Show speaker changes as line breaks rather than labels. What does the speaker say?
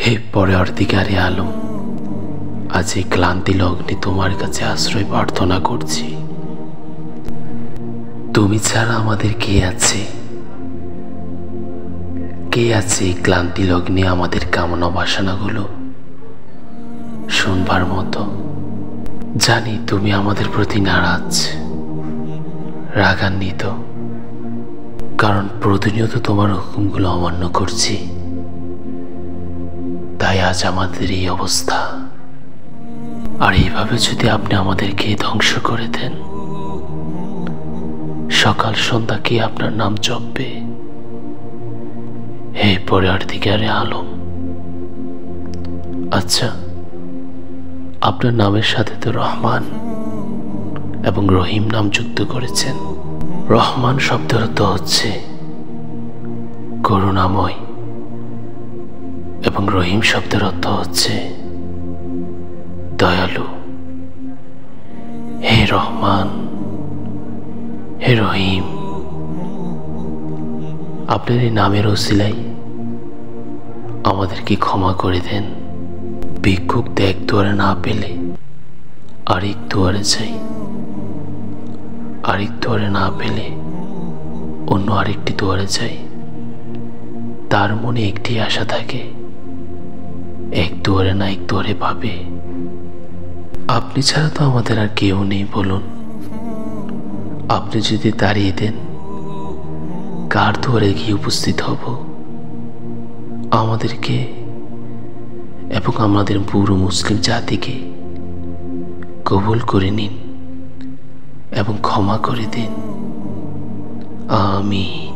হে পরওয়ারদিগারে আলম, আজ এই ক্লান্তি লগ্নে তোমার কাছে আশ্রয় প্রার্থনা করছি। তুমি ছাড়া আমাদের কে আছে? কে আছে এই ক্লান্তি লগ্নে আমাদের কামনা বাসনাগুলো শুনবার মতো? জানি তুমি আমাদের প্রতি নারাজ, রাগান্বিত, কারণ প্রতিনিয়ত তোমার হুকুমগুলো অমান্য করছি। তাই আজ আমাদের এই অবস্থা। আর এইভাবে যদি আপনি আমাদেরকে ধ্বংস করে দেন, সকাল সন্ধ্যা কি আপনার নাম জপবে? হে পরওয়ারদিগারে আলম, আচ্ছা, আপনার নামের সাথে তো রহমান এবং রহিম নাম যুক্ত করেছেন। রহমান শব্দের অর্থ হচ্ছে করুণাময় এবং রহিম শব্দের অর্থ হচ্ছে দয়ালু। হে রহমান, হে রহিম, আপনার এই নামের ওসিলায় আমাদেরকে ক্ষমা করে দেন। ভিক্ষুক এক দুয়ারে না পেলে আরেক দুয়ারে যাই, আরেক দুয়ারে না পেলে অন্য আরেকটি দুয়ারে যাই। তার মনে একটি আশা থাকে, এক দুয়ারে না এক দুয়ারে পাবে। আপনি ছাড়া তো আমাদের আর কেউ নেই, বলুন। আপনি যদি দাঁড়িয়ে দেন, কার দুয়ারে গিয়ে উপস্থিত হব? আমাদেরকে এবং আমাদের পুরো মুসলিম জাতিকে কবুল করে নিন এবং ক্ষমা করে দিন। আমিন।